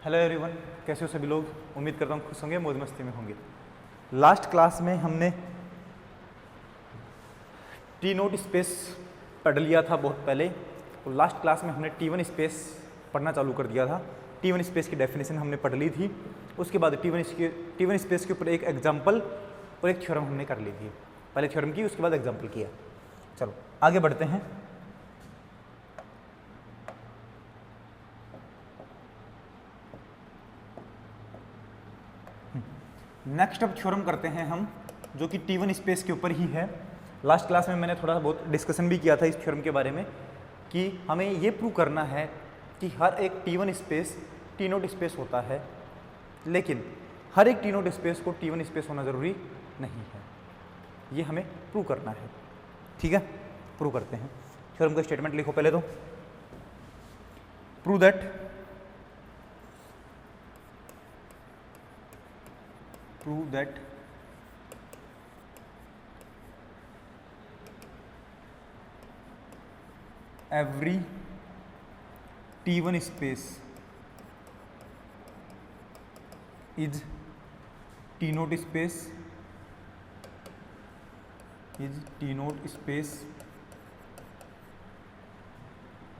Hello everyone, कैसे हो सभी लोग। उम्मीद करता हूँ खुश होंगे, मौज मस्ती में होंगे। लास्ट क्लास में हमने टी नोट स्पेस पढ़ लिया था बहुत पहले। और लास्ट क्लास में हमने T1 स्पेस पढ़ना चालू कर दिया था। T1 स्पेस की डेफिनेशन हमने पढ़ ली थी। उसके बाद T1 स्पेस के ऊपर एक एग्जाम्पल और एक थ्योरम हमने कर ली थी। पहले थ्योरम की, उसके बाद एग्जाम्पल किया। चलो आगे बढ़ते हैं। नेक्स्ट अब थ्योरम करते हैं हम, जो कि T1 स्पेस के ऊपर ही है। लास्ट क्लास में मैंने थोड़ा बहुत डिस्कशन भी किया था इस थ्योरम के बारे में कि हमें ये प्रूव करना है कि हर एक T1 space T naught space होता है, लेकिन हर एक T नोट स्पेस को T1 स्पेस होना ज़रूरी नहीं है। ये हमें प्रूव करना है। ठीक है, प्रूव करते हैं। थ्योरम का स्टेटमेंट लिखो पहले तो। Prove that every T1 space is T note space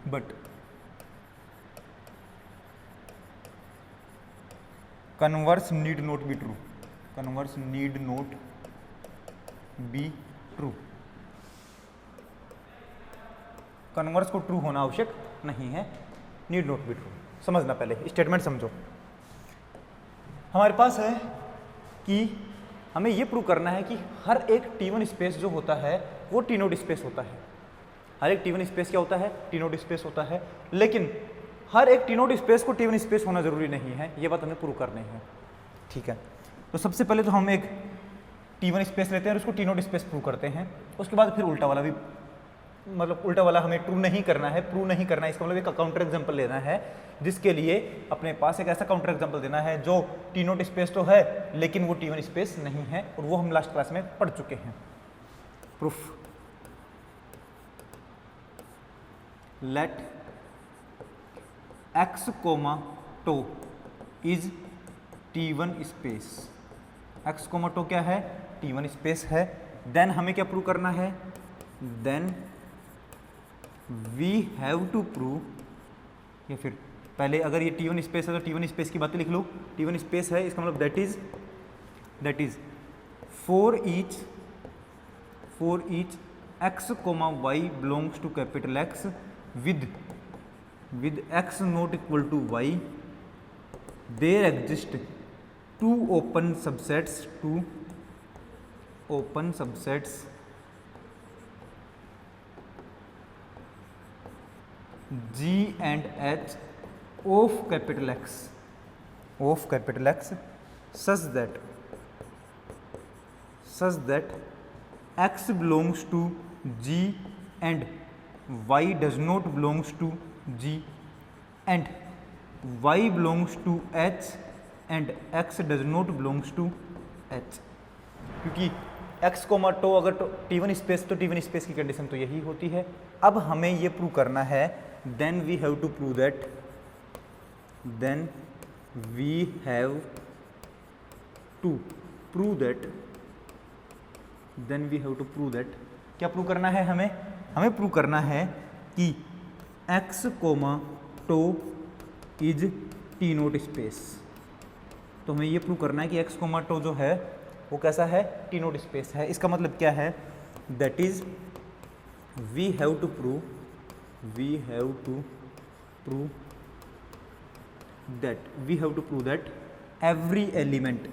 but converse need not be true. Converse need not be true. Converse को ट्रू होना आवश्यक नहीं है, नीड नॉट बी ट्रू। समझना, पहले स्टेटमेंट समझो। हमारे पास है कि हमें ये प्रूव करना है कि हर एक T1 स्पेस जो होता है वो T नोट स्पेस होता है। हर एक T1 स्पेस क्या होता है? T नोट स्पेस होता है। लेकिन हर एक T नोट स्पेस को T1 स्पेस होना जरूरी नहीं है। ये बात हमें प्रूव करनी है। ठीक है, तो सबसे पहले तो हम एक T1 स्पेस लेते हैं और उसको T नोट स्पेस प्रूव करते हैं। उसके बाद फिर उल्टा वाला भी, मतलब उल्टा वाला हमें ट्रू नहीं करना है। प्रूव नहीं करना है, इसका मतलब एक काउंटर एग्जांपल लेना है, जिसके लिए अपने पास एक ऐसा काउंटर एग्जांपल देना है जो T नोट स्पेस तो है लेकिन वो T1 स्पेस नहीं है, और वो हम लास्ट क्लास में पढ़ चुके हैं। Proof, let x, tau is T1 space. x, tau क्या है? T1 स्पेस है। देन हमें क्या प्रूव करना है? Then we have to prove, या फिर पहले अगर ये T1 स्पेस है तो T1 स्पेस की बातें लिख लो। T1 स्पेस है, इसका मतलब that is for each x, y belongs to capital X with x not equal to y, there exist two open subsets G and H of capital X such that X belongs to G and Y does not belongs to G, and Y belongs to H and X does not belongs to H। क्योंकि x, tau अगर T1 space तो T1 space की condition तो यही होती है। अब हमें ये प्रूव करना है, then we have to prove that क्या प्रूव करना है हमें प्रूव करना है कि x, tau is T naught space. तो हमें ये प्रूव करना है कि x, टो जो है वो कैसा है? T नोट स्पेस है। इसका मतलब क्या है? That is we have to prove that every element,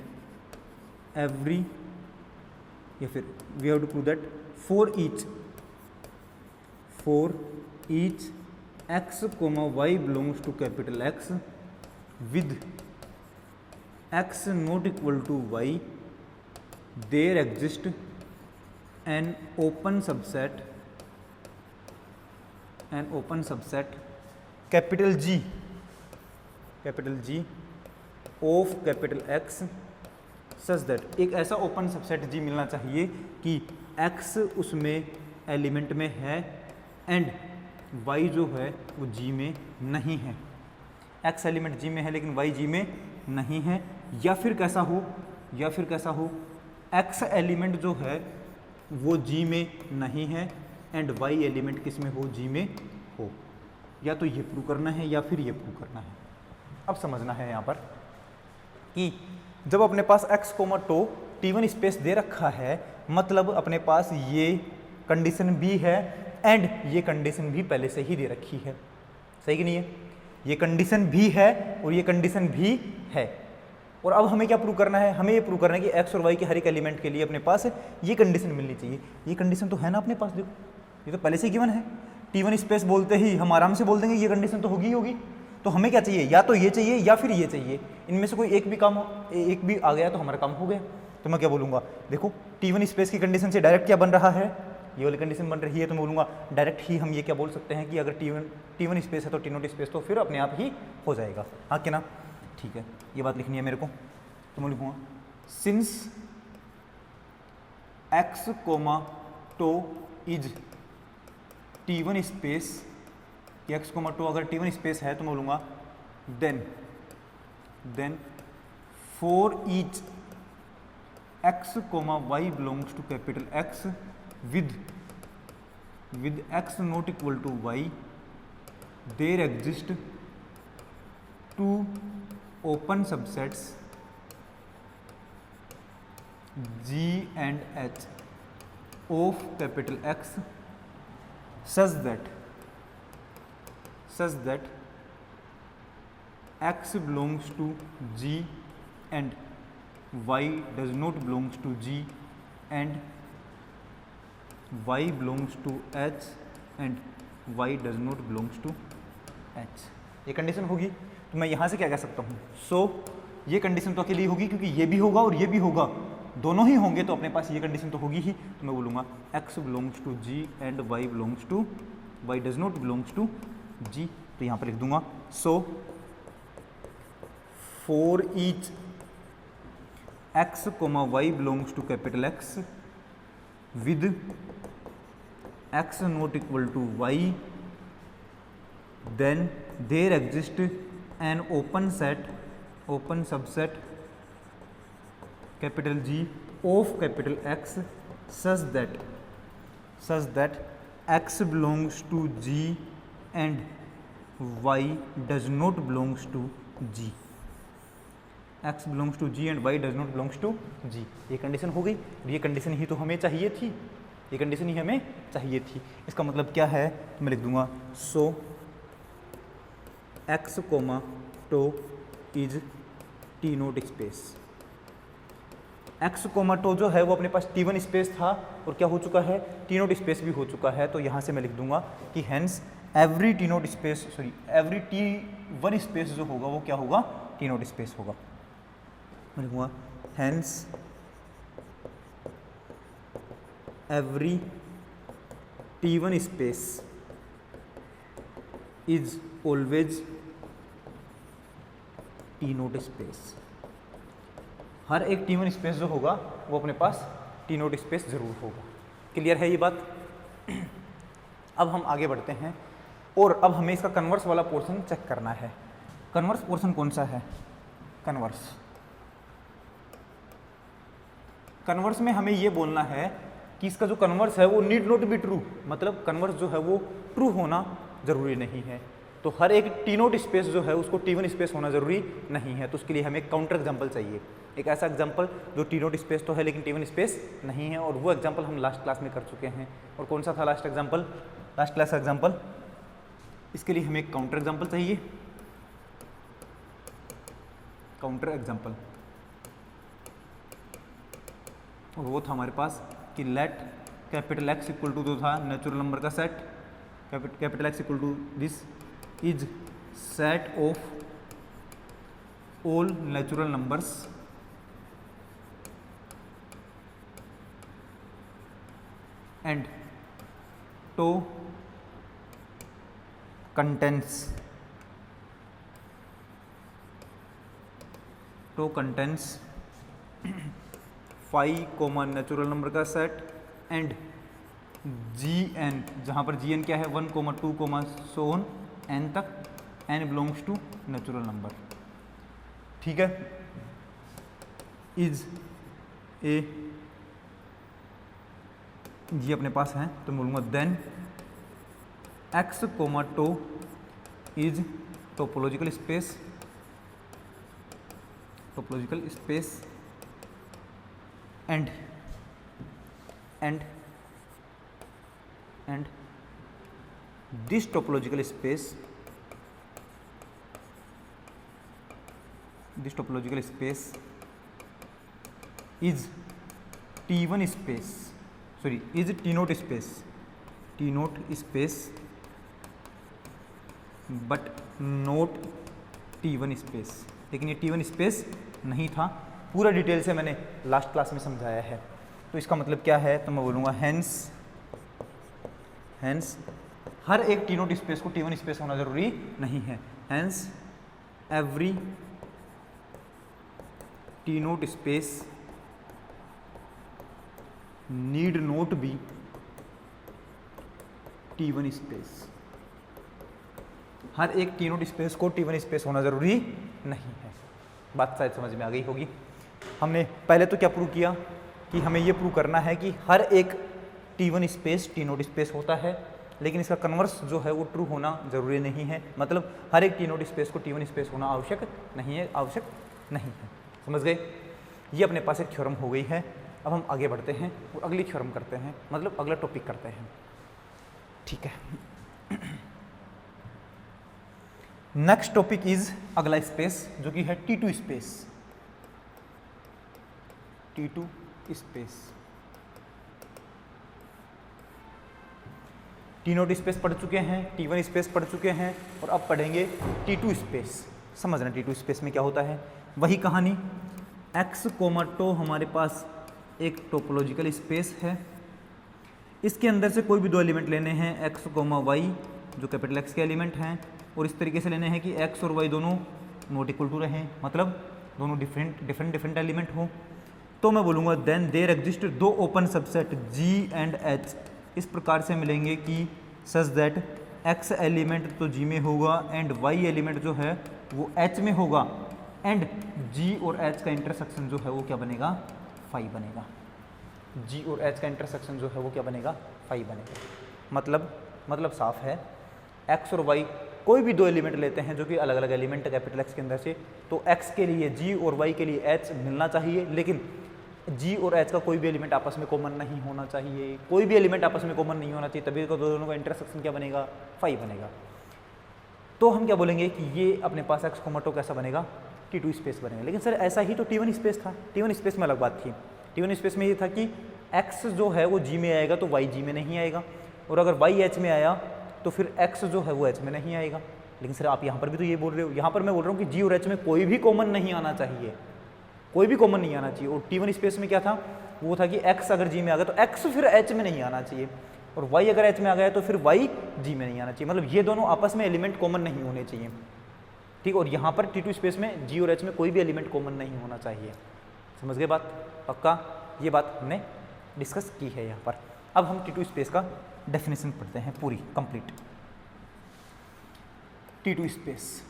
या फिर we have to prove that for each x, y belongs to capital X with x not equal to y, there exist an open subset capital G of capital X such that एक ऐसा open subset G मिलना चाहिए कि X उसमें element में है and y जो है वो G में नहीं है। एक्स एलिमेंट जी में है लेकिन वाई जी में नहीं है, या फिर कैसा हो एक्स एलिमेंट जो है वो जी में नहीं है एंड वाई एलिमेंट किस में हो, जी में हो। या तो ये प्रूव करना है या फिर ये प्रूव करना है। अब समझना है यहाँ पर कि जब अपने पास x टो T1 स्पेस दे रखा है, मतलब अपने पास ये कंडीशन भी है एंड ये कंडीशन भी पहले से ही दे रखी है, सही कि नहीं है? ये कंडीशन भी है और ये कंडीशन भी है। और अब हमें क्या प्रूव करना है? हमें ये प्रूव करना है कि x और y के हर एक एलिमेंट के लिए अपने पास ये कंडीशन मिलनी चाहिए। ये कंडीशन तो है ना अपने पास, देखो ये तो पहले से गिवन है। T1 स्पेस बोलते ही हम आराम से बोल देंगे ये कंडीशन तो होगी ही होगी। तो हमें क्या चाहिए? या तो ये चाहिए या फिर ये चाहिए। इनमें से कोई एक भी आ गया तो हमारा काम हो गया। तो मैं क्या बोलूँगा, देखो T1 स्पेस की कंडीशन से डायरेक्ट क्या बन रहा है, ये वाली कंडीशन बन रही है, तो मैं बोलूँगा डायरेक्ट ही हम ये क्या बोल सकते हैं कि अगर T1 स्पेस है तो T0 स्पेस तो फिर अपने आप ही हो जाएगा। हाँ क्या ना? ठीक है, ये बात लिखनी है मेरे को, तो मैं लिखूँगा since x tau is T1 space, x tau अगर T1 स्पेस है तो मैं बोलूँगा then for each x, y belongs to capital X with x not equal to y, there exist two open subsets G and H of capital X such that x belongs to G and y does not belongs to G and y belongs to H and y does not belongs to H। ये condition होगी तो मैं यहाँ से क्या कह सकता हूँ, ये कंडीशन तो अकेली होगी क्योंकि ये भी होगा और ये भी होगा, दोनों ही होंगे तो अपने पास ये कंडीशन तो होगी ही। तो मैं बोलूँगा x belongs to G and y belongs to y does not belongs to G। तो यहाँ पर लिख दूंगा for each x, y belongs to capital X with x not equal to y, then there exists an open subset capital G of capital X such that x belongs to G and y does not belongs to G। x belongs to G and y does not belongs to G। ये condition हो गई और ये condition ही तो हमें चाहिए थी, ये कंडीशन ही हमें चाहिए थी। इसका मतलब क्या है, तो मैं लिख दूंगा x, tau is T0 space. x, tau जो है वो अपने पास T1 स्पेस था और क्या हो चुका है, T0 स्पेस भी हो चुका है। तो यहाँ से मैं लिख दूंगा कि हेंस एवरी T1 स्पेस जो होगा वो क्या होगा, T0 स्पेस होगा। मैं लिखूँगा hence every T1 space is always T0 space. हर एक T1 स्पेस जो होगा वो अपने पास T0 स्पेस जरूर होगा। क्लियर है ये बात? अब हम आगे बढ़ते हैं और अब हमें इसका कन्वर्स वाला पोर्शन चेक करना है। कन्वर्स पोर्शन कौन सा है? कन्वर्स में हमें ये बोलना है कि इसका जो कन्वर्स है वो नीड नॉट बी ट्रू, मतलब कन्वर्स जो है वो ट्रू होना जरूरी नहीं है। तो हर एक T0 स्पेस जो है उसको T1 स्पेस होना जरूरी नहीं है। तो उसके लिए हमें एक काउंटर एग्जाम्पल चाहिए, एक ऐसा एग्जाम्पल जो T0 स्पेस तो है लेकिन T1 स्पेस नहीं है, और वो एग्जाम्पल हम लास्ट क्लास में कर चुके हैं। और कौन सा था लास्ट क्लास एग्जाम्पल? इसके लिए हमें एक काउंटर एग्जाम्पल चाहिए, काउंटर एग्जाम्पल, और वो था हमारे पास कि let capital X equal to जो था नेचुरल नंबर का set, capital X equal to this is set of all natural numbers and tau contents five common natural number का सेट एंड Gn, जहाँ पर Gn क्या है 1, 2, सो ऑन n तक, n belongs to natural number, ठीक है, is a, ये अपने पास है तो मैं बोलूँगा then x comma tau is topological space, topological space and this topological space is T1 space, sorry, is T0 space but not T1 space, लेकिन ये T1 स्पेस नहीं था, पूरा डिटेल से मैंने लास्ट क्लास में समझाया है। तो इसका मतलब क्या है, तो मैं बोलूँगा हेंस हर एक टी नोट स्पेस को T1 स्पेस होना जरूरी नहीं है, hence every T naught space need not be T1 space, हर एक टी नोट स्पेस को T1 स्पेस होना जरूरी नहीं है। बात शायद समझ में आ गई होगी। हमने पहले तो क्या प्रूव किया कि हमें ये प्रूव करना है कि हर एक T1 space T naught space होता है, लेकिन इसका कन्वर्स जो है वो ट्रू होना जरूरी नहीं है, मतलब हर एक टी नोट स्पेस को T1 स्पेस होना आवश्यक नहीं है। समझ गए? ये अपने पास एक थ्योरम हो गई है। अब हम आगे बढ़ते हैं और अगली थ्योरम करते हैं, मतलब अगला टॉपिक करते हैं, ठीक है। नेक्स्ट टॉपिक इज अगला स्पेस जो कि है T2 space, T2 space. T naught space पढ़ चुके हैं, T1 स्पेस पढ़ चुके हैं और अब पढ़ेंगे T2 स्पेस। समझना T2 स्पेस में क्या होता है, वही कहानी। x कोमा टो हमारे पास एक टोपोलॉजिकल स्पेस है, इसके अंदर से कोई भी दो एलिमेंट लेने हैं, x कोमा वाई जो कैपिटल X के एलिमेंट हैं, और इस तरीके से लेने हैं कि x और y दोनों नॉट इक्वल टू रहें, मतलब दोनों डिफरेंट एलिमेंट हो। तो मैं बोलूँगा देन देयर एग्जिस्ट दो open subset G and H इस प्रकार से मिलेंगे कि सच दैट x एलिमेंट तो G में होगा एंड y एलिमेंट जो है वो H में होगा, एंड G और H का इंटरसेक्शन जो है वो क्या बनेगा, फाई बनेगा। G और H का इंटरसेक्शन जो है वो क्या बनेगा, फाई बनेगा। मतलब साफ है, x और y कोई भी दो एलिमेंट लेते हैं जो कि अलग अलग एलिमेंट है कैपिटल X के अंदर से, तो x के लिए G और y के लिए H मिलना चाहिए, लेकिन G और H का कोई भी एलिमेंट आपस में कॉमन नहीं होना चाहिए, कोई भी एलिमेंट आपस में कॉमन नहीं होना चाहिए, तभी तो दोनों का इंटरसेक्शन क्या बनेगा, फाई बनेगा। तो हम क्या बोलेंगे कि ये अपने पास x कोमा टो कैसा बनेगा, T2 स्पेस बनेगा। लेकिन सर ऐसा ही तो T1 स्पेस था, T1 स्पेस में अलग बात थी। T1 स्पेस में ये था कि x जो है वो G में आएगा तो y G में नहीं आएगा, और अगर y H में आया तो फिर x जो है वो H में नहीं आएगा। लेकिन सर आप यहाँ पर भी तो ये बोल रहे हो, यहाँ पर मैं बोल रहा हूँ कि G और H में कोई भी कॉमन नहीं आना चाहिए, कोई भी कॉमन नहीं आना चाहिए। और T1 स्पेस में क्या था, वो था कि x अगर G में आ गया तो x फिर H में नहीं आना चाहिए, और y अगर H में आ गया तो फिर y G में नहीं आना चाहिए, मतलब ये दोनों आपस में एलिमेंट कॉमन नहीं होने चाहिए, ठीक। और यहाँ पर T2 स्पेस में G और H में कोई भी एलिमेंट कॉमन नहीं होना चाहिए। समझ गए बात, पक्का? ये बात हमने डिस्कस की है यहाँ पर। अब हम T2 स्पेस का डेफिनेशन पढ़ते हैं पूरी complete. T2 space,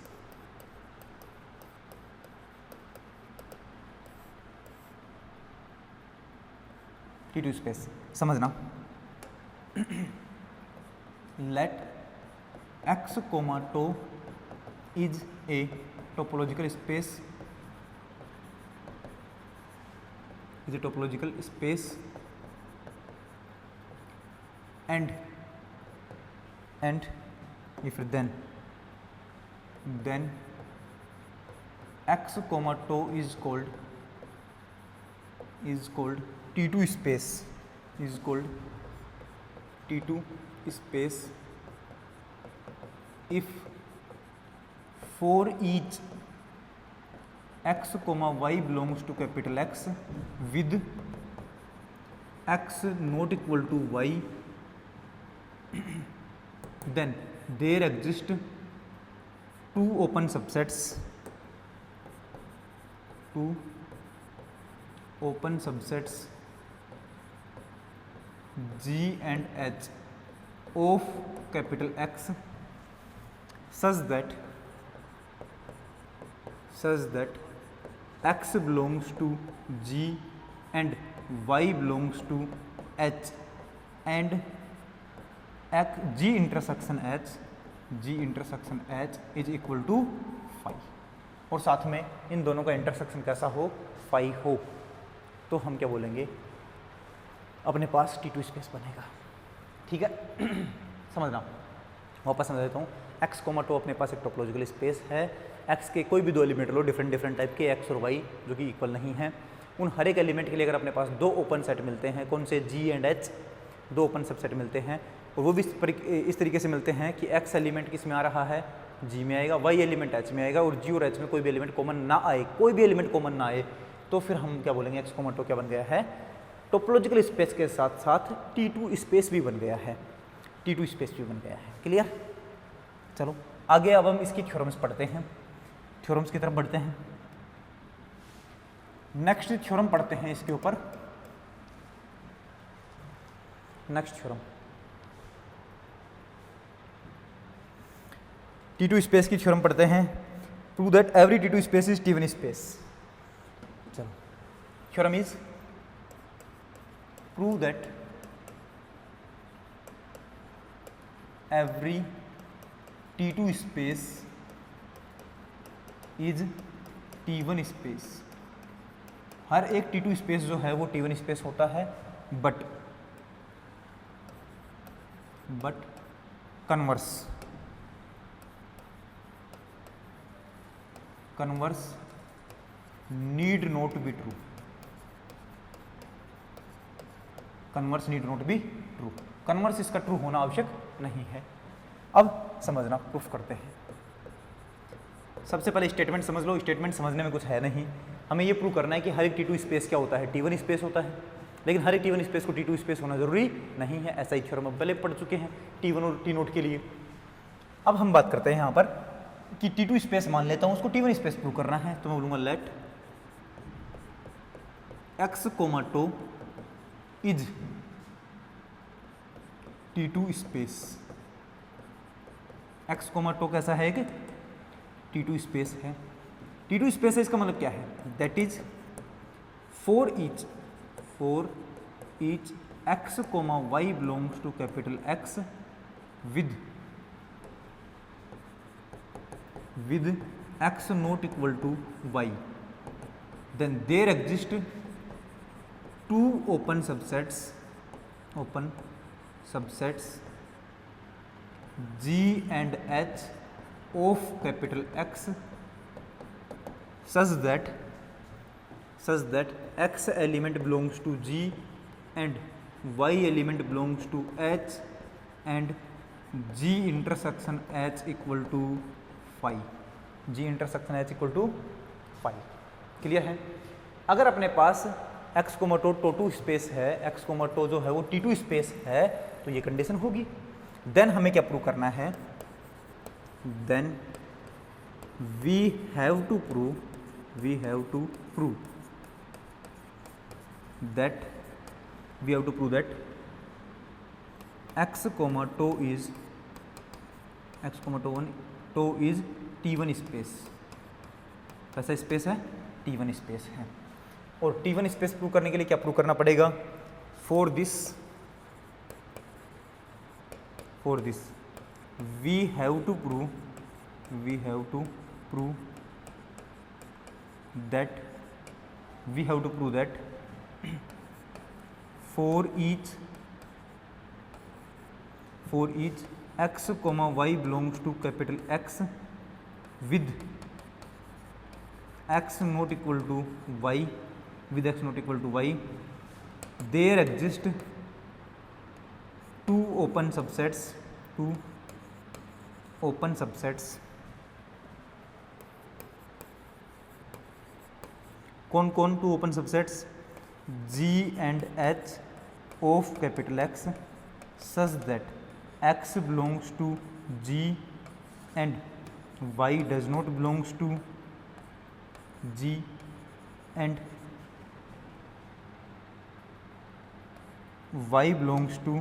T2 space समझना, let x comma tau is a topological space, is a topological space and if then x comma tau is called T2 space, is called T2 space if for each x comma y belongs to capital X with x not equal to y, then there exist two open subsets G and H of capital X such that such that x belongs to G and y belongs to H and G intersection H is equal to phi, और साथ में इन दोनों का intersection कैसा हो, phi हो, तो हम क्या बोलेंगे, अपने पास T2 स्पेस बनेगा। ठीक है, समझना, वापस समझ देता हूँ। x, टो अपने पास एक टोपोलॉजिकल स्पेस है। x के कोई भी दो एलिमेंट लो, डिफरेंट टाइप के x और y जो कि इक्वल नहीं है, उन हर एक एलिमेंट के लिए अगर अपने पास दो ओपन सेट मिलते हैं, कौन से, G एंड H, दो ओपन सबसेट मिलते हैं, और वो भी इस तरीके से मिलते हैं कि x एलिमेंट किस में आ रहा है, G में आएगा, y एलिमेंट H में आएगा, और G और H में कोई भी एलिमेंट कॉमन ना आए, कोई भी एलिमेंट कॉमन ना आए, तो फिर हम क्या बोलेंगे, x, टो क्या बन गया है, टोपोलॉजिकल स्पेस के साथ साथ T2 स्पेस भी बन गया है, T2 स्पेस भी बन गया है। क्लियर? चलो आगे अब हम इसकी थ्योरम्स पढ़ते हैं, थ्योरम्स की तरफ बढ़ते हैं। नेक्स्ट थ्योरम पढ़ते हैं इसके ऊपर, नेक्स्ट थ्योरम T2 स्पेस की थ्योरम पढ़ते हैं। Prove that every T2 space is T1 space. चलो, theorem is prove that every T2 space is T1 space. हर एक T2 स्पेस जो है वो T1 स्पेस होता है, but converse need not be true, converse need not be true, converse इसका true होना आवश्यक नहीं है। अब समझना, प्रूफ करते हैं। सबसे पहले स्टेटमेंट समझ लो, स्टेटमेंट समझने में कुछ है नहीं, हमें ये प्रूव करना है कि हर एक T2 स्पेस क्या होता है, T1 स्पेस होता है, लेकिन हर एक T1 स्पेस को T2 स्पेस होना जरूरी नहीं है। ऐसा ही थ्योरम हम पहले पढ़ चुके हैं T1 और T0 के लिए। अब हम बात करते हैं यहाँ पर कि T2 स्पेस मान लेता हूँ, उसको T1 स्पेस प्रूव करना है, तो मैं बोलूँगा let x, tau is T2 space. x, tau कैसा है, एक T2 स्पेस है। T2 स्पेस है, इसका मतलब क्या है, that is for each x, y belongs to capital X with x not equal to y, then there exist two open subsets G and H of capital X such that x element belongs to G and y element belongs to H and G intersection H equal to phi, G intersection H equal to phi। Clear है? अगर अपने पास x, to space है, x, tau जो है वो T2 space है, तो ये कंडीशन होगी। देन हमें क्या प्रूव करना है, then we have to prove that x, tau is T1 space. कैसा स्पेस है, T1 स्पेस है। और T1 स्पेस प्रूव करने के लिए क्या प्रूव करना पड़ेगा, for this we have to prove that for each x, y belongs to capital X with x not equal to y, there exist two open subsets कौन two open subsets, G and H of capital X such that x belongs to G and y does not belongs to G and y belongs to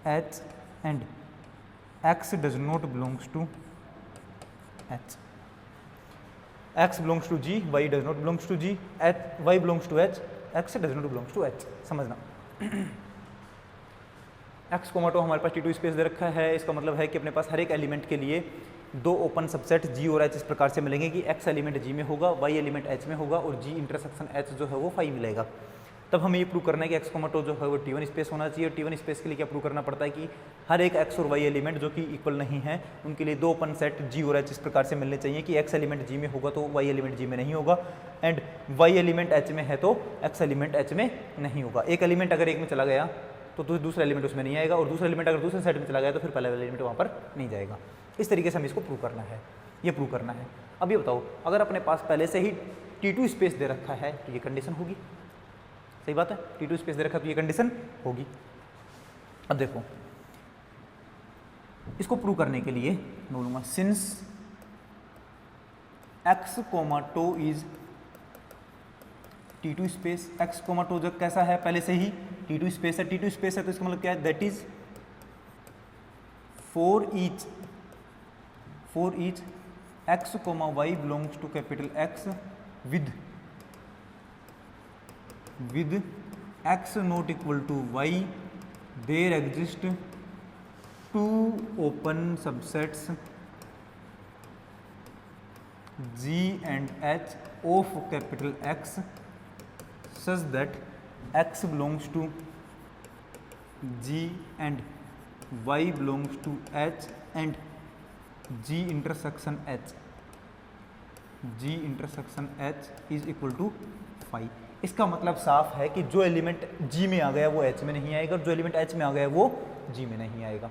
H and x does not belongs to h, x belongs to g, y does not belongs to g, y belongs to h, x does not belongs to h। समझना x comma tau हमारे पास T2 space दे रखा है, इसका मतलब है कि अपने पास हर एक एलिमेंट के लिए दो ओपन सबसेट g और h इस प्रकार से मिलेंगे कि x एलिमेंट g में होगा, y एलिमेंट h में होगा और g इंटरसेक्शन h जो है वो फाई मिलेगा। तब हमें ये प्रूव करना है कि x कोमाटो जो है वो T1 स्पेस होना चाहिए। और T1 स्पेस के लिए क्या प्रूव करना पड़ता है कि हर एक x और y एलिमेंट जो कि इक्वल नहीं है उनके लिए दो ओपन सेट g और h इस प्रकार से मिलने चाहिए कि x एलिमेंट g में होगा तो y एलिमेंट g में नहीं होगा, एंड y एलिमेंट h में है तो x एलिमेंट h में नहीं होगा। एक एलिमेंट अगर एक में चला गया तो दूसरा एलिमेंट उसमें नहीं आएगा, और दूसरा एलिमेंट अगर दूसरे साइड में चला गया तो फिर पहला एलिमेंट वहाँ पर नहीं जाएगा। इस तरीके से हमें इसको प्रूव करना है, ये प्रूव करना है। अब ये बताओ, अगर अपने पास पहले से ही T2 स्पेस दे रखा है तो ये कंडीशन होगी, सही बात है, T2 स्पेस दे रखा है तो ये कंडीशन होगी। अब देखो इसको प्रूव करने के लिए मैं बोलूँगा since x comma tau is T2 space, x comma tau जब कैसा है पहले से ही T2 स्पेस है, T2 स्पेस है तो इसका मतलब क्या है, that is for each x comma y belongs to capital X with x not equal to y there exist two open subsets g and h of capital X such that x belongs to g and y belongs to h and g intersection h is equal to phi। इसका मतलब साफ है कि जो element g में आ गया वो h में नहीं आएगा, जो एलिमेंट h में आ गया वो g में नहीं आएगा।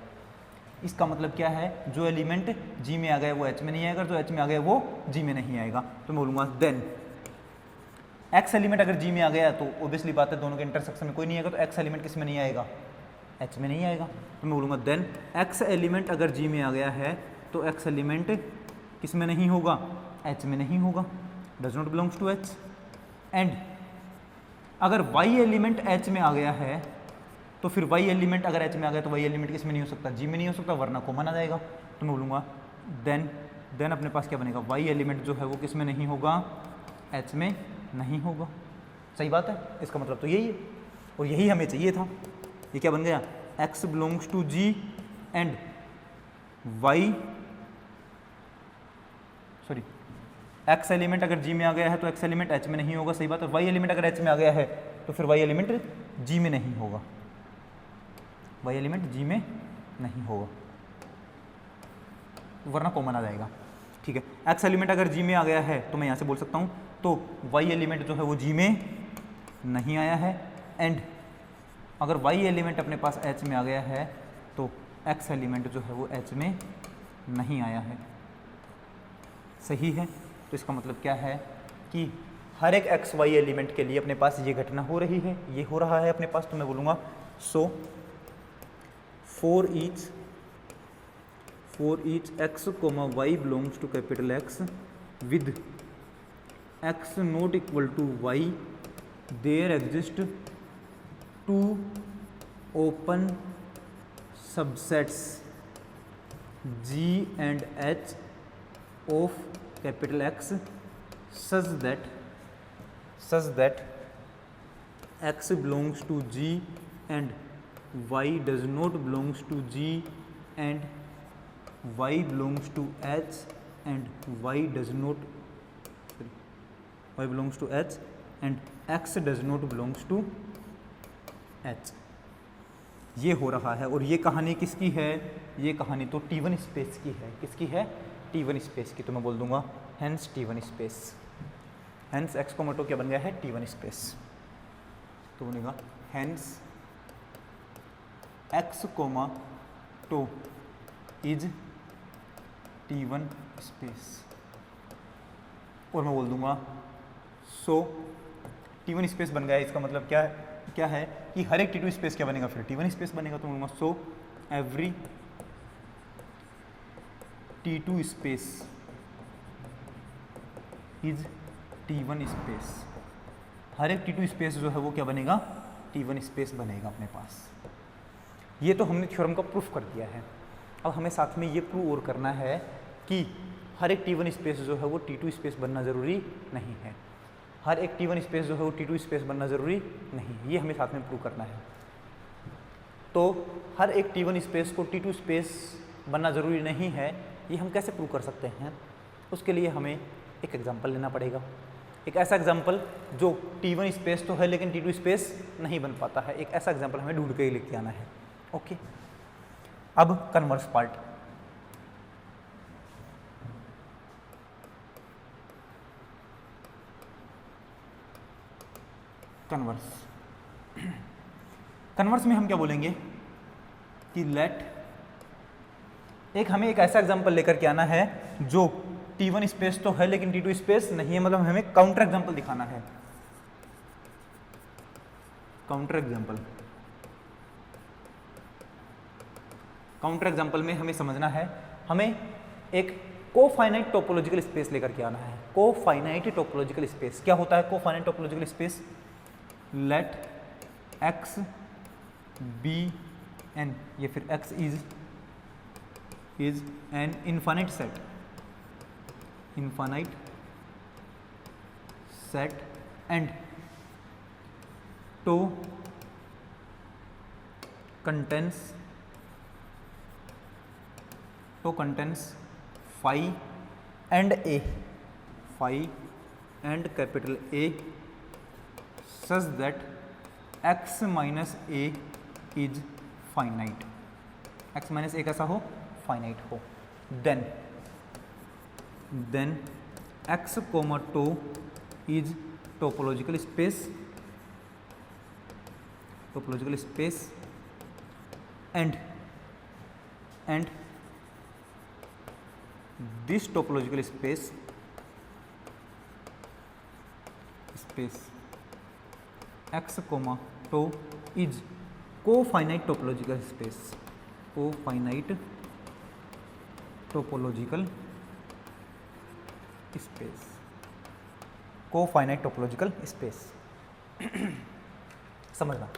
इसका मतलब क्या है, जो एलिमेंट g में आ गया वो h में नहीं आएगा, जो h में आ गया वो g में नहीं आएगा। तो मैं बोलूँगा देन x एलिमेंट अगर g में आ गया तो ऑब्वियसली बात है दोनों के इंटरसेक्शन में कोई नहीं आएगा, तो x एलिमेंट किस में नहीं आएगा, h में नहीं आएगा। तो मैं बोलूँगा देन x एलिमेंट अगर g में आ गया है तो x एलिमेंट किस में नहीं होगा, h में नहीं होगा, does not belongs to h। And अगर y एलिमेंट h में आ गया है तो फिर y एलिमेंट अगर h में आ गया तो y एलिमेंट किस में नहीं हो सकता, g में नहीं हो सकता, वरना कॉमन आ जाएगा। तो मैं बोलूँगा देन अपने पास क्या बनेगा, y एलिमेंट जो है वो किस में नहीं होगा, h में नहीं होगा। सही बात है, इसका मतलब तो यही है और यही हमें चाहिए था। ये क्या बन गया, x belongs to g and y x element अगर g में आ गया है तो x एलिमेंट h में नहीं होगा। सही बात है, y एलिमेंट अगर h में आ गया है तो फिर y एलिमेंट g में नहीं होगा, y एलिमेंट g में नहीं होगा, वरना कॉमन आ जाएगा। ठीक है, x एलिमेंट अगर g में आ गया है तो मैं यहाँ से बोल सकता हूँ तो y एलिमेंट जो है वो g में नहीं आया है, एंड अगर y एलिमेंट अपने पास h में आ गया है तो x एलिमेंट जो है वो h में नहीं आया है। सही है, तो इसका मतलब क्या है कि हर एक एक्स वाई एलिमेंट के लिए अपने पास ये घटना हो रही है, ये हो रहा है अपने पास। तो मैं बोलूँगा so for each x comma y belongs to capital x with x not equal to y there exist two open subsets g and h of capital x such that x belongs to g and y does not belongs to g and y belongs to h and y belongs to h and x does not belongs to h। ये हो रहा है और ये कहानी किसकी है, ये कहानी तो T1 स्पेस की है। किसकी है, T1 स्पेस की। तो मैं बोल दूंगा hence T1 space, hence x comma tau क्या बन गया है, T1 स्पेस। तो बनेगा hence x comma tau is T1 space, और मैं बोल दूंगा सो T1 स्पेस बन गया है। इसका मतलब क्या है कि हर एक T2 स्पेस क्या बनेगा, फिर T1 स्पेस बनेगा। तो बोलूँगा so every T2 space is T1 space. हर एक T2 स्पेस जो है वो क्या बनेगा, T1 स्पेस बनेगा अपने पास। ये तो हमने थ्योरम का प्रूफ कर दिया है। अब हमें साथ में ये प्रूव और करना है कि हर एक T1 स्पेस जो है वो T2 स्पेस बनना ज़रूरी नहीं है। हर एक T1 स्पेस जो है वो T2 स्पेस बनना ज़रूरी नहीं है, ये हमें साथ में प्रूव करना है। तो हर एक T1 स्पेस को T2 स्पेस बनना ज़रूरी नहीं है, ये हम कैसे प्रूव कर सकते हैं? उसके लिए हमें एक एग्जांपल लेना पड़ेगा, एक ऐसा एग्जांपल जो T1 स्पेस तो है लेकिन T2 स्पेस नहीं बन पाता है। एक ऐसा एग्जांपल हमें ढूंढ के लेके आना है। ओके, अब कन्वर्स पार्ट। कन्वर्स में हम क्या बोलेंगे कि लेट, हमें एक ऐसा एग्जांपल लेकर के आना है जो T1 स्पेस तो है लेकिन T2 स्पेस नहीं है, मतलब हमें काउंटर एग्जांपल दिखाना है। काउंटर एग्जांपल में हमें समझना है, हमें एक कोफाइनाइट टोपोलॉजिकल स्पेस लेकर के आना है। कोफाइनाइट टोपोलॉजिकल स्पेस क्या होता है? Cofinite topological space, let x be an, ये फिर x is an infinite set and tau contains phi and capital A such that x minus a is finite, x minus a कैसा हो? Finite हो। then x comma tau is topological space and this topological space x comma tau is cofinite topological space, cofinite topological space. समझना,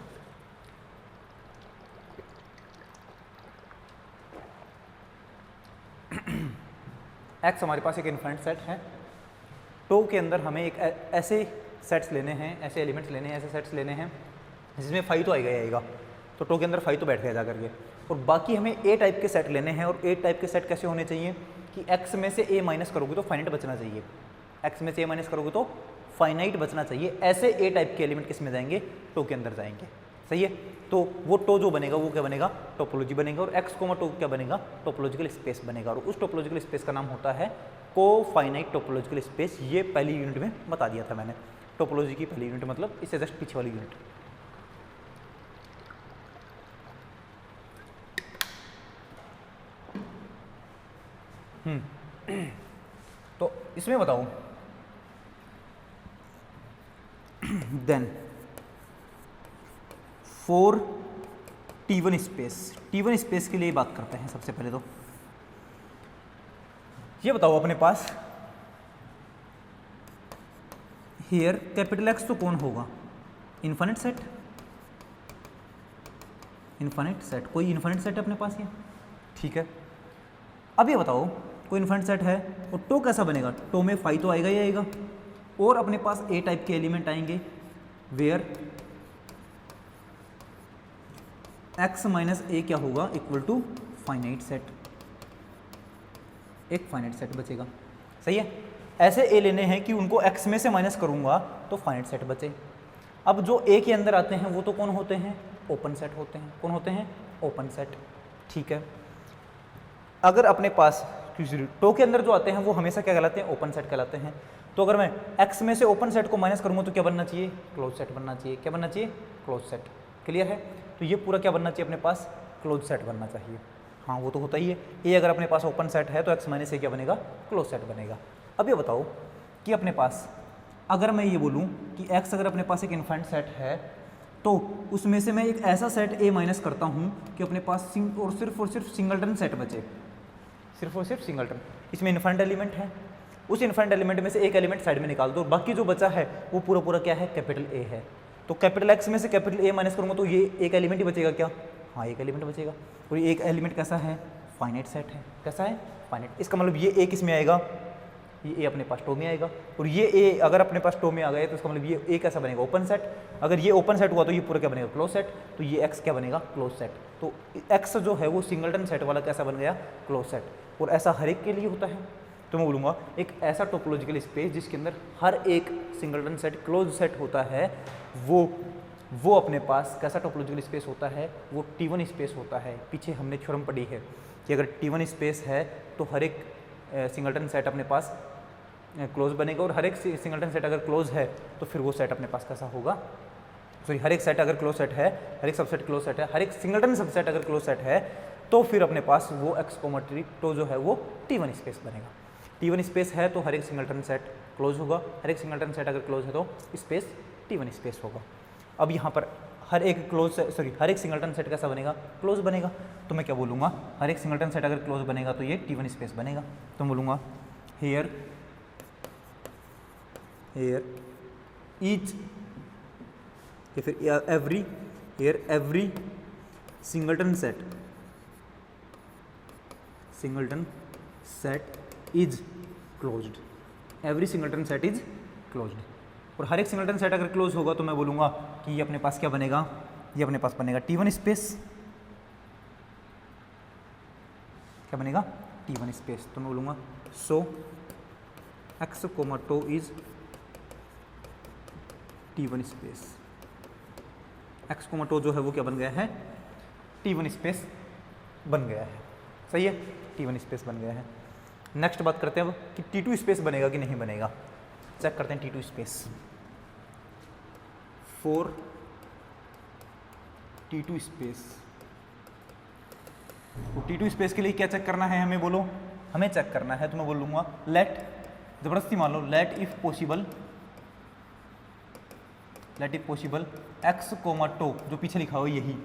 x हमारे पास एक infinite set है, to के अंदर हमें एक ऐसे सेट्स लेने हैं, ऐसे एलिमेंट्स लेने हैं, ऐसे सेट्स लेने हैं जिसमें फाई तो आएगा, तो टो के अंदर फाई तो बैठ गया जा करके, और बाकी हमें ए टाइप के सेट लेने हैं। और ए टाइप के सेट कैसे होने चाहिए कि x में से a माइनस करोगे तो फाइनाइट बचना चाहिए, x में से a माइनस करोगे तो फाइनाइट बचना चाहिए। ऐसे ए टाइप के एलिमेंट किस में जाएंगे? टो के अंदर जाएंगे। सही है, तो वो टो जो बनेगा वो क्या बनेगा? टोपोलॉजी बनेगा, और x कोमा टो क्या बनेगा? टोपोलॉजिकल स्पेस बनेगा, और उस टोपोलॉजिकल स्पेस का नाम होता है कोफाइनाइट टोपोलॉजिकल स्पेस। ये पहली यूनिट में बता दिया था मैंने, टोपोलॉजी की पहली यूनिट मतलब इससे जस्ट पीछे वाली यूनिट। तो इसमें बताओ, देन फॉर T1 स्पेस के लिए बात करते हैं। सबसे पहले तो ये बताओ अपने पास हियर कैपिटल X तो कौन होगा? इनफाइनाइट सेट, कोई इनफाइनाइट सेट है अपने पास ये, ठीक है। अब ये बताओ कोई इनफाइनाइट सेट है और टो कैसा बनेगा? टो में फाई तो आएगा ही आएगा, और अपने पास ए टाइप के एलिमेंट आएंगे वेयर x माइनस ए क्या होगा? इक्वल टू फाइनाइट सेट, एक फाइनाइट सेट बचेगा। सही है, ऐसे ए लेने हैं कि उनको x में से माइनस करूंगा तो फाइनाइट सेट बचे। अब जो ए के अंदर आते हैं वो तो कौन होते हैं? ओपन सेट होते हैं। कौन होते हैं? ओपन सेट, ठीक है। अगर अपने पास टो के अंदर जो आते हैं वो हमेशा क्या कहलाते हैं? ओपन सेट कहलाते हैं। तो अगर मैं x में से ओपन सेट को माइनस करूंगा तो क्या बनना चाहिए? क्लोज सेट बनना चाहिए। क्या बनना चाहिए? Close set. क्लियर है? तो ये पूरा क्या बनना चाहिए अपने पास? क्लोज सेट बनना चाहिए। हाँ, वो तो होता ही है। ये अगर अपने पास ओपन सेट है तो x माइनस ए क्या बनेगा? क्लोज सेट बनेगा। अब ये बताओ कि अपने पास अगर मैं ये बोलूँ कि x अगर अपने पास एक इनफाइनाइट सेट है तो उसमें से मैं एक ऐसा सेट a माइनस करता हूँ कि अपने पास सिर्फ सिंगलटन सेट बचे, सिर्फ और सिर्फ सिंगलटन। इसमें इनफाइनाइट एलिमेंट है, उस इनफाइनाइट एलिमेंट में से एक एलिमेंट साइड में निकाल दो, बाकी जो बचा है वो पूरा क्या है? कैपिटल A है। तो कैपिटल X में से कैपिटल A माइनस करूँगा तो ये एक एलिमेंट ही बचेगा क्या? हाँ, एक एलिमेंट बचेगा। और ये एक एलिमेंट कैसा है? फाइनाइट सेट है। कैसा है? फाइनाइट। इसका मतलब ये ए किस में आएगा? ये ए अपने पास टो में आएगा, और ये ए अगर अपने पास टो में आ गया तो इसका मतलब ये ए कैसा बनेगा? Open set. अगर ये ओपन सेट हुआ तो ये पूरा क्या बनेगा? Close set. तो ये एक्स क्या बनेगा? Close set. तो एक्स जो है वो सिंगलटन सेट वाला कैसा बन गया? Close set. और ऐसा हर एक के लिए होता है। तो मैं बोलूँगा एक ऐसा टोपोलॉजिकल स्पेस जिसके अंदर हर एक सिंगलटन सेट क्लोज सेट होता है, वो अपने पास कैसा टोपोलॉजिकल स्पेस होता है? वो T1 स्पेस होता है। पीछे हमने थ्योरम पढ़ी है कि अगर T1 स्पेस है तो हर एक सिंगलटन सेट अपने पास क्लोज बनेगा, और हर एक सिंगलटन सेट अगर क्लोज है तो फिर वो सेट अपने पास कैसा होगा? सॉरी, हर एक सेट अगर क्लोज सेट है, हर एक सबसेट क्लोज सेट है, हर एक सिंगलटन सबसेट अगर क्लोज सेट है तो फिर अपने पास वो एक्सकोमेट्री तो जो है वो T1 स्पेस बनेगा। T1 स्पेस है तो हर एक सिंगलटन सेट क्लोज होगा, हर एक सिंगलटन सेट अगर क्लोज है तो स्पेस T1 स्पेस होगा। अब यहाँ पर हर एक सिंगलटन सेट कैसा बनेगा? क्लोज बनेगा। तो मैं क्या बोलूँगा? हर एक सिंगलटन सेट अगर क्लोज बनेगा तो ये T1 स्पेस बनेगा। तो मैं बोलूँगा हेयर ईच या फिर every singleton set is closed. Every singleton set is closed. और हर एक सिंगलटन सेट अगर क्लोज होगा तो मैं बोलूँगा कि ये अपने पास क्या बनेगा? ये अपने पास बनेगा T1 स्पेस। क्या बनेगा? T1 space. तो मैं बोलूँगा so x comma tau is T1 space. X comma tau जो है वो क्या बन गया है? T1 स्पेस बन गया है। सही है, T1 स्पेस बन गया है। नेक्स्ट बात करते हैं अब कि T2 स्पेस बनेगा कि नहीं बनेगा। चेक करते हैं T2 space. For T2 space, तो T2 स्पेस के लिए क्या चेक करना है हमें? बोलो, हमें चेक करना है तो मैं बोलूँगा लेट, जबरदस्ती मान लो, let if possible x comma tau, जो पीछे लिखा हो यही,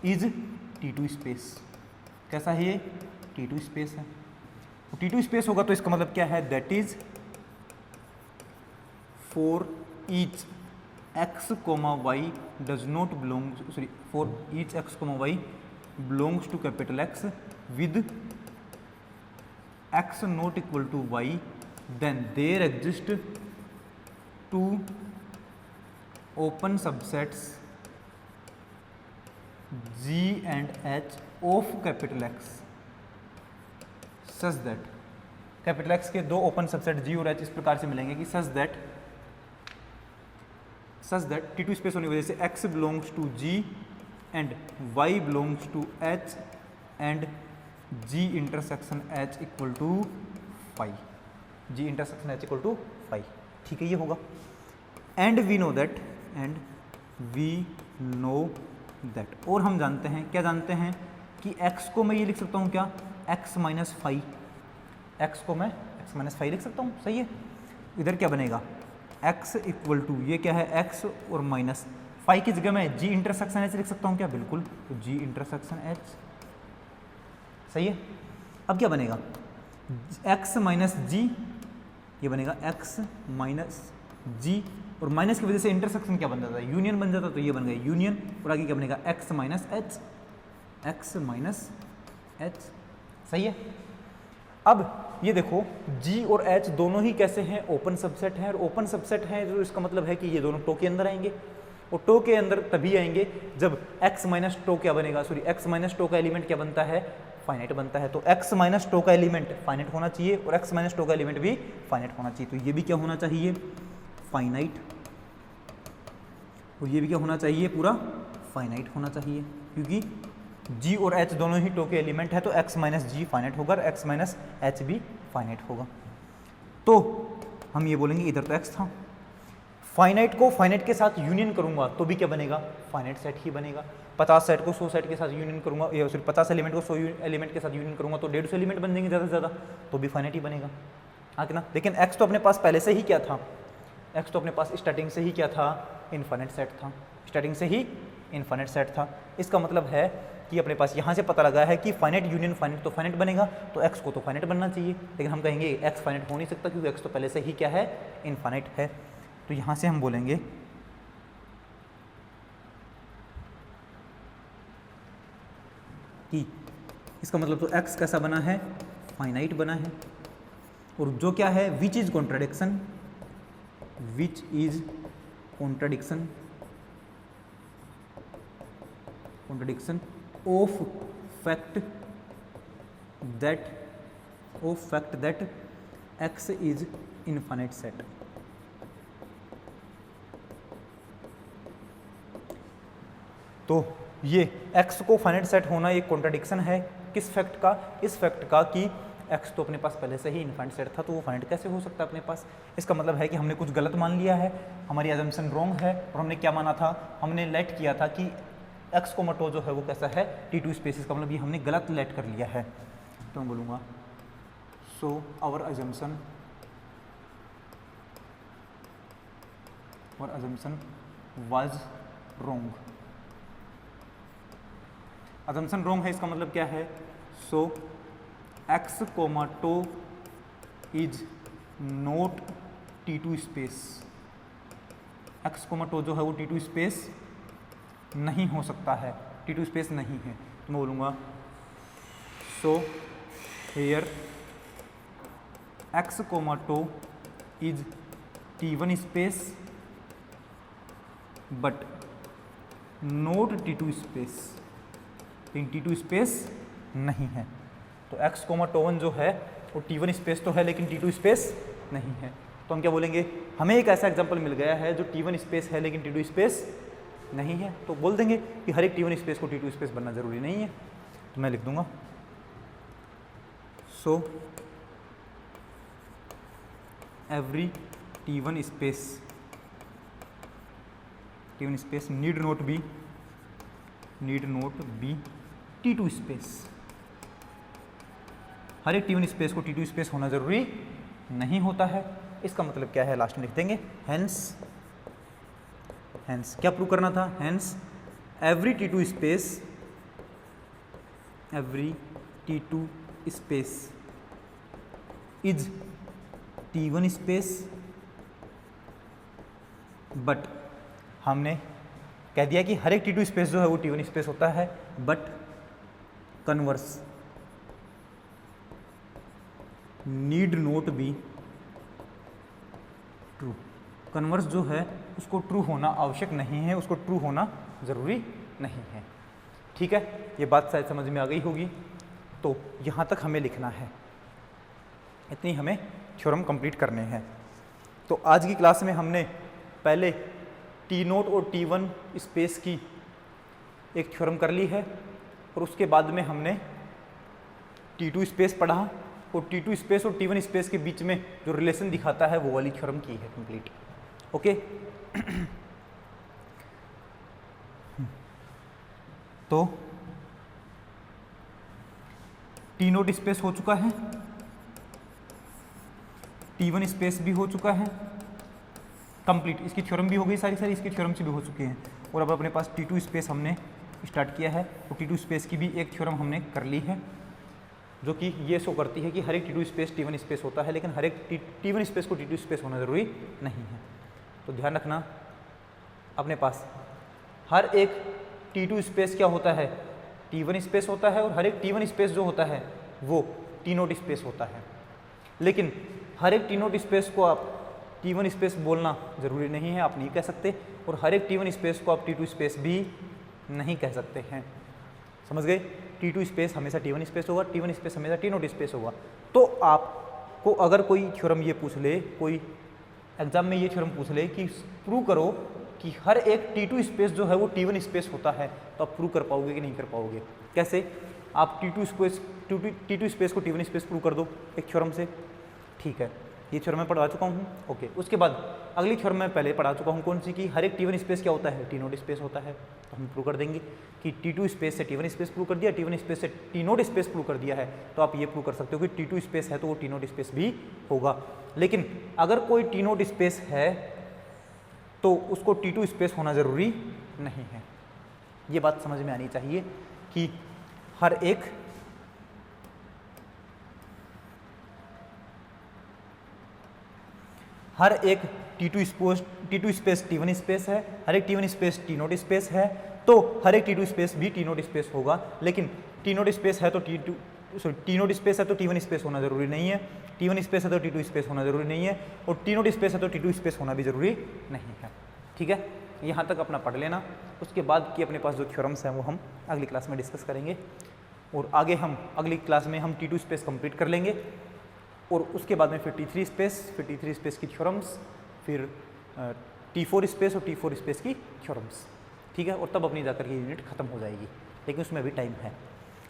इज T2 स्पेस। कैसा है ये? T2 स्पेस है। तो T2 स्पेस होगा तो इसका मतलब क्या है? That is for each x comma y does not belong, sorry, for each x comma y belongs to capital x with x not equal to y, then there exist two open subsets G and H of capital x such that, capital x के दो open subset G और H इस प्रकार से मिलेंगे कि such that T2 space होने की वजह से X belongs to G and Y belongs to H and G intersection H equal to phi. G intersection H equal to phi. ठीक है, ये होगा। एंड वी नो दैट, और हम जानते हैं, क्या जानते हैं? कि x को मैं ये लिख सकता हूँ क्या? x minus phi. एक्स को मैं x माइनस फाई लिख सकता हूँ। सही है। इधर क्या बनेगा? x इक्वल टू, ये क्या है? x और माइनस फाई की जगह मैं g इंटरसेक्शन h लिख सकता हूँ क्या? बिल्कुल। तो g इंटरसेक्शन h। सही है। अब क्या बनेगा? x माइनस g, ये बनेगा x माइनस g, और माइनस की वजह से इंटरसेक्शन क्या बन जाता है? यूनियन बन जाता, तो ये बन गया यूनियन। और आगे क्या बनेगा? x minus h। सही है। अब ये देखो, G और H दोनों ही कैसे हैं? ओपन सबसेट हैं, और ओपन सबसेट हैं जो इसका मतलब है कि ये दोनों टो के अंदर आएंगे, और टो के अंदर तभी आएंगे जब x माइनस टो क्या बनेगा? सॉरी, x माइनस टो का एलिमेंट क्या बनता है? फाइनाइट बनता है। तो x माइनस टो का एलिमेंट फाइनाइट होना चाहिए, और x माइनस टो का एलिमेंट भी फाइनाइट होना चाहिए। तो ये भी क्या होना चाहिए? फाइनाइट। और ये भी क्या होना चाहिए? पूरा फाइनाइट होना चाहिए, क्योंकि G और H दोनों ही टो के एलिमेंट है, तो x माइनस जी फाइनाइट होगा और x माइनस एच भी फाइनाइट होगा। तो हम ये बोलेंगे इधर तो x था, फाइनाइट को फाइनाइट के साथ यूनियन करूंगा तो भी क्या बनेगा? फाइनाइट सेट ही बनेगा। 50 सेट को 100 सेट के साथ यूनियन करूंगा, या फिर 50 एलिमेंट को 100 एलिमेंट के साथ यूनियन करूंगा तो 150 एलिमेंट बन जाएंगे ज़्यादा से ज़्यादा, तो भी फाइनाइट ही बनेगा। हाँ कि ना? लेकिन x तो अपने पास पहले से ही क्या था? x तो अपने पास स्टार्टिंग से ही क्या था? इनफाइनाइट सेट था। स्टार्टिंग से ही इनफाइनाइट सेट था। इसका मतलब है कि अपने पास यहाँ से पता लगा है कि फाइनाइट यूनियन फाइनाइट, तो फाइनाइट बनेगा, तो x को तो फाइनाइट बनना चाहिए। लेकिन हम कहेंगे x फाइनाइट हो नहीं सकता, क्योंकि x तो पहले से ही क्या है? इनफाइनाइट है। तो यहाँ से हम बोलेंगे कि इसका मतलब तो x कैसा बना है, फाइनाइट बना है। और जो क्या है, which is contradiction, which is contradiction, contradiction of fact that x is infinite set. तो ये x को फाइनाइट सेट होना एक कॉन्ट्राडिक्शन है किस फैक्ट का, इस फैक्ट का कि x तो अपने पास पहले से ही इनफाइनाइट सेट था, तो वो फाइनाइट कैसे हो सकता है अपने पास। इसका मतलब है कि हमने कुछ गलत मान लिया है, हमारी अजम्पशन रॉन्ग है। और हमने क्या माना था, हमने लेट किया था कि x को मटो जो है वो कैसा है, T2 स्पेस। इसका मतलब ये हमने गलत लेट कर लिया है। तो मैं बोलूँगा so our assumption was wrong. Assumption wrong है, इसका मतलब क्या है, so x tau is not T2 space. x tau जो है वो T2 स्पेस नहीं हो सकता है, T2 स्पेस नहीं है। तो मैं बोलूँगा so here x tau is T1 space but not T2 space, लेकिन T2 स्पेस नहीं है। तो x टो 1 जो है वो T1 स्पेस तो है लेकिन T2 स्पेस नहीं है। तो हम क्या बोलेंगे, हमें एक ऐसा एग्जांपल मिल गया है जो T1 स्पेस है लेकिन T2 स्पेस नहीं है। तो बोल देंगे कि हर एक T1 स्पेस को T2 स्पेस बनना जरूरी नहीं है। तो मैं लिख दूंगा so every T1 space need not be T2 space. हर एक T1 स्पेस को T2 स्पेस होना जरूरी नहीं होता है। इसका मतलब क्या है, लास्ट में लिख देंगे हेंस क्या प्रूव करना था, hence every T2 space is T1 space but हमने कह दिया कि हर एक T2 स्पेस जो है वो T1 स्पेस होता है, but converse need not be true. Converse जो है उसको ट्रू होना आवश्यक नहीं है, उसको ट्रू होना ज़रूरी नहीं है। ठीक है, ये बात शायद समझ में आ गई होगी। तो यहाँ तक हमें लिखना है, इतनी हमें थ्योरम कंप्लीट करने हैं। तो आज की क्लास में हमने पहले T0 और T1 स्पेस की एक थ्योरम कर ली है, और उसके बाद में हमने T2 स्पेस पढ़ा, और T2 स्पेस और T1 स्पेस के बीच में जो रिलेशन दिखाता है वो वाली थ्योरम की है कंप्लीट। ओके तो T0 स्पेस हो चुका है, T1 स्पेस भी हो चुका है कंप्लीट, इसकी थ्योरम भी हो गई सारी इसकी थ्योरम से भी हो चुके हैं। और अब अपने पास T2 स्पेस हमने स्टार्ट किया है, और T2 स्पेस की भी एक थ्योरम हमने कर ली है, जो कि ये शो करती है कि हर एक T2 स्पेस T1 स्पेस होता है, लेकिन हर एक T1 स्पेस को T2 स्पेस होना ज़रूरी नहीं है। तो ध्यान रखना, अपने पास हर एक T2 स्पेस क्या होता है, T1 स्पेस होता है, और हर एक T1 स्पेस जो होता है वो T0 स्पेस होता है। लेकिन हर एक T0 स्पेस को आप T1 स्पेस बोलना ज़रूरी नहीं है, आप नहीं कह सकते, और हर एक T1 स्पेस को आप T2 स्पेस भी नहीं कह सकते हैं। समझ गए, T2 स्पेस हमेशा T1 स्पेस होगा, T1 स्पेस हमेशा T0 स्पेस होगा। तो आपको अगर कोई थ्योरम ये पूछ ले, कोई एग्जाम में ये थ्योरम पूछ ले कि प्रूव करो कि हर एक T2 स्पेस जो है वो T1 स्पेस होता है, तो आप प्रूव कर पाओगे कि नहीं कर पाओगे। कैसे, आप T2 स्पेस को T1 स्पेस प्रूव कर दो एक थ्योरम से। ठीक है, ये थ्योरम मैं पढ़ा चुका हूँ। ओके, उसके बाद अगली थ्योरम मैं पहले पढ़ा चुका हूँ, कौन सी, कि हर एक T1 स्पेस क्या होता है, T0 स्पेस होता है। तो हम प्रूव कर देंगे कि T2 स्पेस से T1 स्पेस प्रूव कर दिया, T1 स्पेस से T0 स्पेस प्रूव कर दिया है। तो आप ये प्रूव कर सकते हो कि T2 स्पेस है तो वो T0 स्पेस भी होगा। लेकिन अगर कोई T0 स्पेस है तो उसको T2 स्पेस होना ज़रूरी नहीं है। ये बात समझ में आनी चाहिए कि हर एक T2 स्पेस T1 स्पेस है, हर एक T1 स्पेस T0 स्पेस है, तो हर एक T2 स्पेस भी T0 स्पेस होगा। लेकिन टी नोट स्पेस है तो टी नोट स्पेस है तो टी वन स्पेस होना ज़रूरी नहीं है, टी वन स्पेस है तो टी टू स्पेस होना ज़रूरी नहीं है, और टी नोट स्पेस है तो टी टू स्पेस होना भी ज़रूरी नहीं है। ठीक है, यहाँ तक अपना पढ़ लेना। उसके बाद की अपने पास जो थ्योरम्स हैं वो हम अगली क्लास में डिस्कस करेंगे, और आगे हम अगली क्लास में हम टी टू स्पेस कंप्लीट कर लेंगे, और उसके बाद में फिर टी थ्री स्पेस की थ्योरम्स, फिर टी फोर स्पेस और टी फोर स्पेस की थ्योरम्स। ठीक है, और तब अपनी जाकर की यूनिट खत्म हो जाएगी, लेकिन उसमें अभी टाइम है,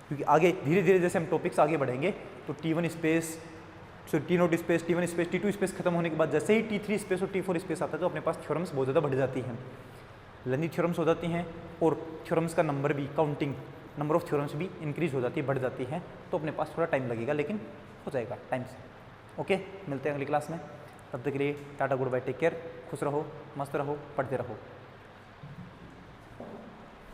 क्योंकि आगे धीरे धीरे जैसे हम टॉपिक्स आगे बढ़ेंगे तो T one space, T naught space, T one space, T two space खत्म होने के बाद जैसे ही टी थ्री स्पेस और टी फोर स्पेस आता है तो अपने पास थ्योरम्स बहुत ज़्यादा बढ़ जाती हैं, लेंथी थ्योरम्स हो जाती हैं, और थ्योरम्स का नंबर भी, काउंटिंग नंबर ऑफ थ्योरम्स भी इंक्रीज हो जाती है, बढ़ जाती है, तो अपने पास थोड़ा टाइम लगेगा, लेकिन हो जाएगा टाइम से। ओके, मिलते हैं अगली क्लास में, तब तक के लिए tata, goodbye, take care, खुश रहो, मस्त रहो, पढ़ते रहो।